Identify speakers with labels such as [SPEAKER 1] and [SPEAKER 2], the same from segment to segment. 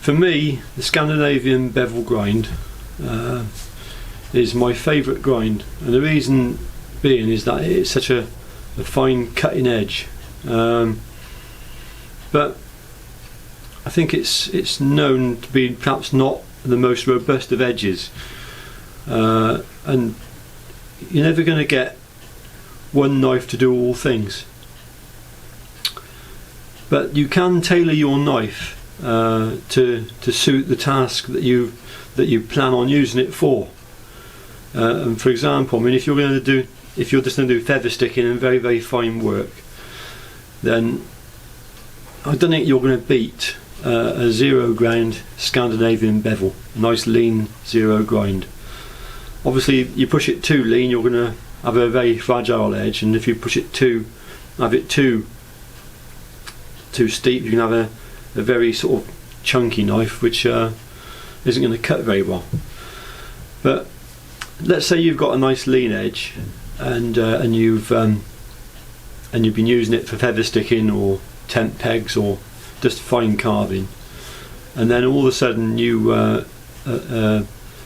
[SPEAKER 1] For me, the Scandinavian bevel grind is my favourite grind, and the reason being is that it's such a fine cutting edge. But I think it's known to be perhaps not the most robust of edges, and you're never going to get one knife to do all things. But you can tailor your knife to suit the task that you plan on using it for. And for example, I mean, if you're just going to do feather sticking and very, very fine work, then I don't think you're going to beat a zero grind Scandinavian bevel, a nice lean zero grind. Obviously, you push it too lean, you're going to have a very fragile edge, and if you push it too steep, you can have a very sort of chunky knife, which isn't going to cut very well. But let's say you've got a nice lean edge, and you've been using it for feather sticking or tent pegs or just fine carving, and then all of a sudden you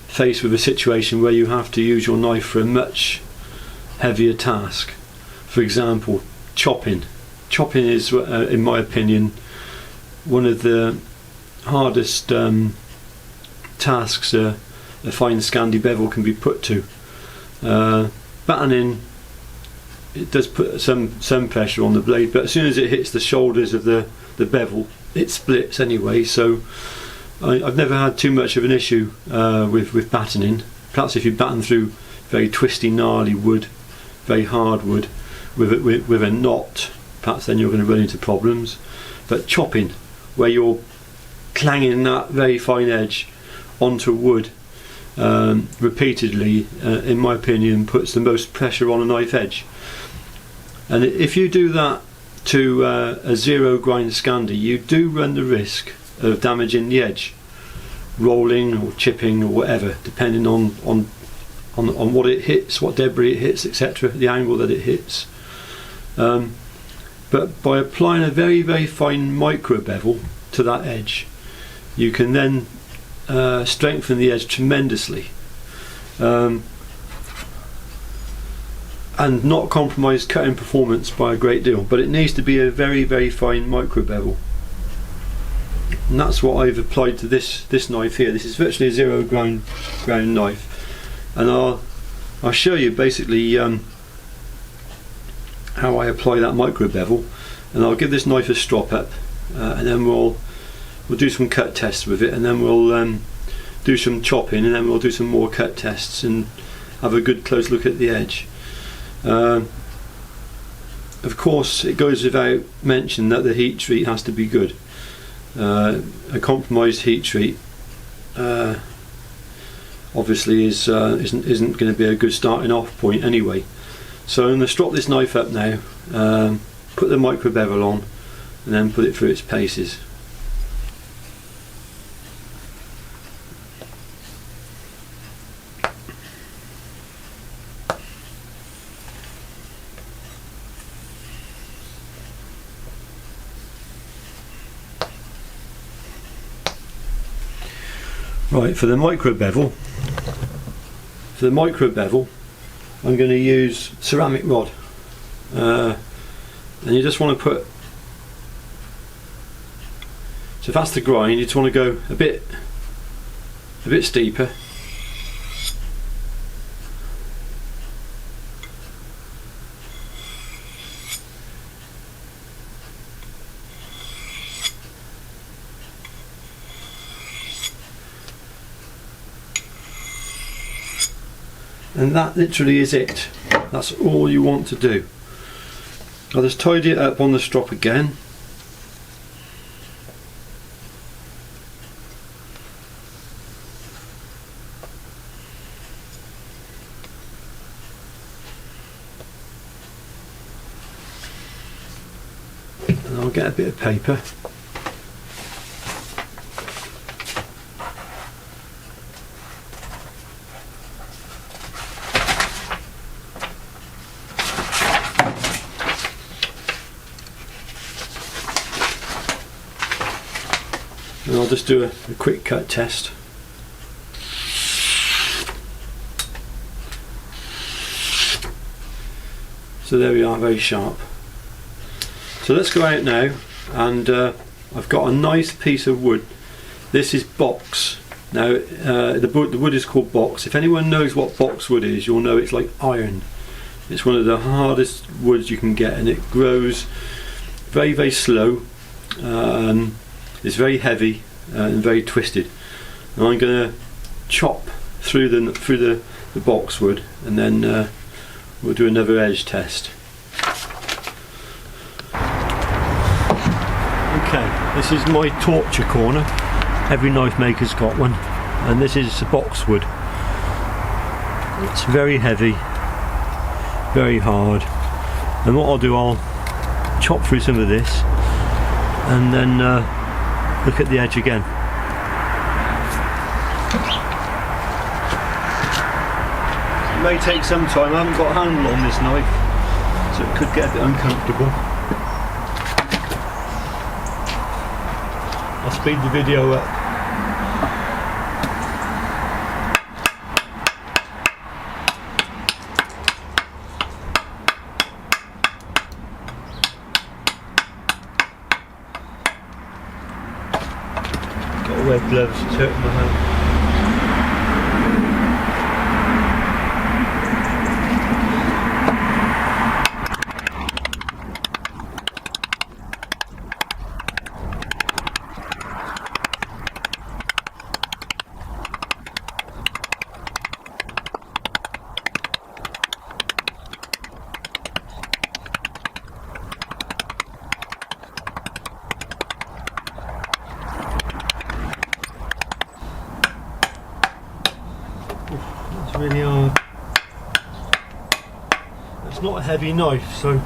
[SPEAKER 1] faced with a situation where you have to use your knife for a much heavier task. For example, chopping. Chopping is, in my opinion, one of the hardest tasks a fine Scandi bevel can be put to. Battening, it does put some pressure on the blade, but as soon as it hits the shoulders of the bevel, it splits anyway. So I've never had too much of an issue with battening. Perhaps if you batten through very twisty, gnarly wood, very hard wood, with a knot, perhaps then you're going to run into problems. But chopping, where you're clanging that very fine edge onto wood repeatedly, in my opinion, puts the most pressure on a knife edge. And if you do that to a zero grind Scandi, you do run the risk of damaging the edge, rolling or chipping or whatever, depending on what it hits, what debris it hits, etc., the angle that it hits. But by applying a very, very fine micro bevel to that edge, you can then strengthen the edge tremendously, and not compromise cutting performance by a great deal. But it needs to be a very, very fine micro bevel, and that's what I've applied to this knife here. This is virtually a zero grind knife, and I'll show you basically how I apply that micro bevel, and I'll give this knife a strop up, and then we'll do some cut tests with it, and then we'll do some chopping, and then we'll do some more cut tests and have a good close look at the edge. Of course, it goes without mention that the heat treat has to be good. A compromised heat treat obviously isn't going to be a good starting off point anyway. So I'm going to strop this knife up now, put the micro bevel on, and then put it through its paces. Right, for the micro bevel, I'm going to use ceramic rod, and you just want to put, so if that's the grind, you just want to go a bit steeper, and that literally is it. That's all you want to do. I'll just tidy it up on the strop again. And I'll get a bit of paper. And I'll just do a quick cut test. So there we are, very sharp. So let's go out now, and I've got a nice piece of wood. This is box. Now the wood is called box. If anyone knows what boxwood is, you'll know it's like iron. It's one of the hardest woods you can get, and it grows very, very slow. It's very heavy and very twisted. And I'm going to chop through the boxwood, and then we'll do another edge test. Okay, this is my torture corner. Every knife maker's got one, and this is boxwood. It's very heavy, very hard, and what I'll do, I'll chop through some of this and then look at the edge again. It may take some time. I haven't got a handle on this knife, so it could get a bit uncomfortable. I'll speed the video up. Got to wear gloves to hurt my hand. It's really hard. It's not a heavy knife, so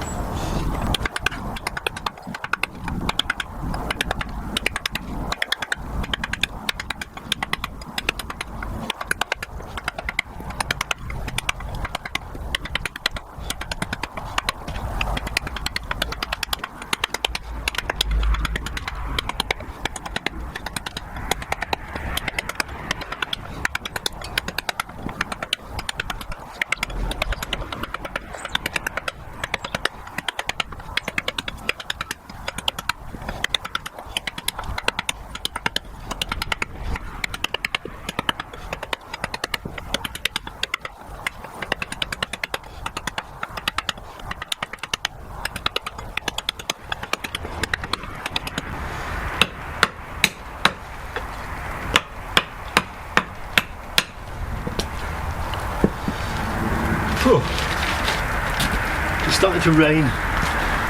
[SPEAKER 1] it's starting to rain.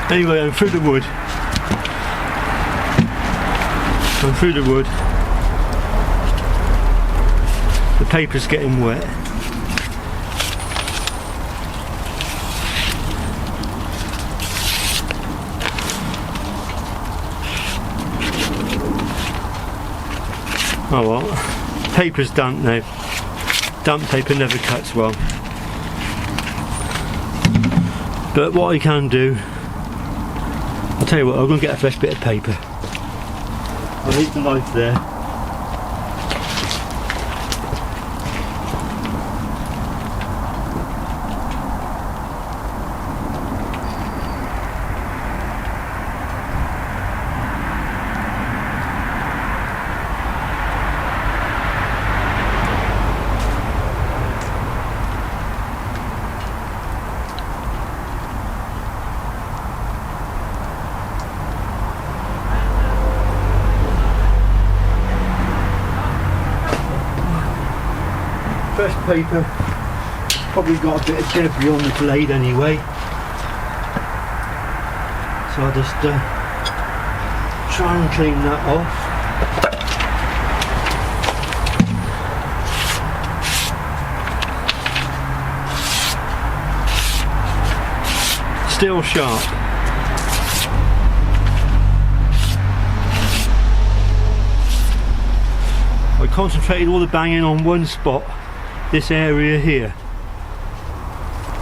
[SPEAKER 1] Anyway, I'm through the wood. The paper's getting wet. Oh well, paper's damp now. Damp paper never cuts well. But what I can do, I'll tell you what, I'm going to get a fresh bit of paper. I'll leave the knife there. Fresh paper, probably got a bit of debris on the blade anyway, so I'll just try and clean that off. Still sharp. I concentrated all the banging on one spot. This area here.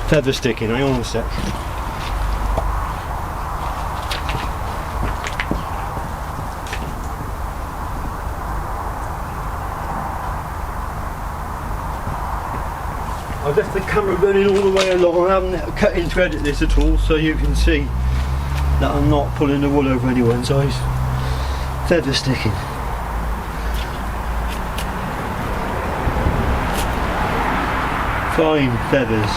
[SPEAKER 1] Feather sticking, hang on a sec. camera running all the way along. I haven't cut into edit this at all, so you can see that I'm not pulling the wool over anyone's eyes. Feather sticking. Fine feathers.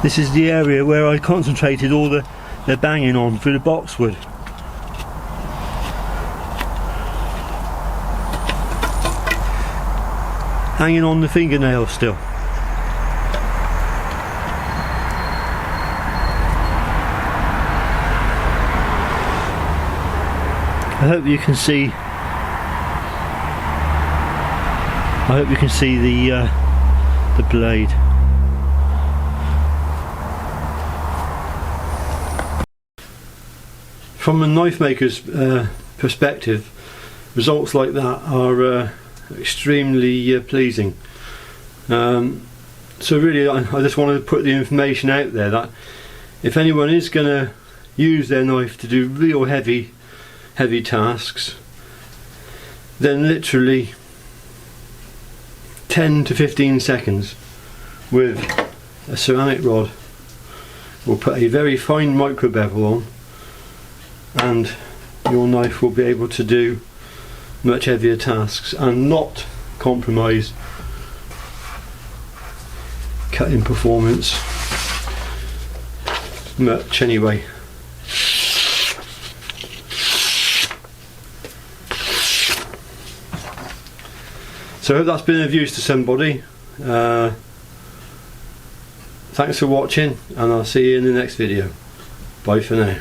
[SPEAKER 1] This is the area where I concentrated all the banging on through the boxwood. Hanging on the fingernail still. I hope you can see. The blade. From a knife maker's perspective, results like that are extremely pleasing. So really, I just wanted to put the information out there that if anyone is going to use their knife to do real heavy tasks, then literally 10 to 15 seconds with a ceramic rod will put a very fine micro bevel on, and your knife will be able to do much heavier tasks and not compromise cutting performance much anyway. So I hope that's been of use to somebody. Thanks for watching, and I'll see you in the next video. Bye for now.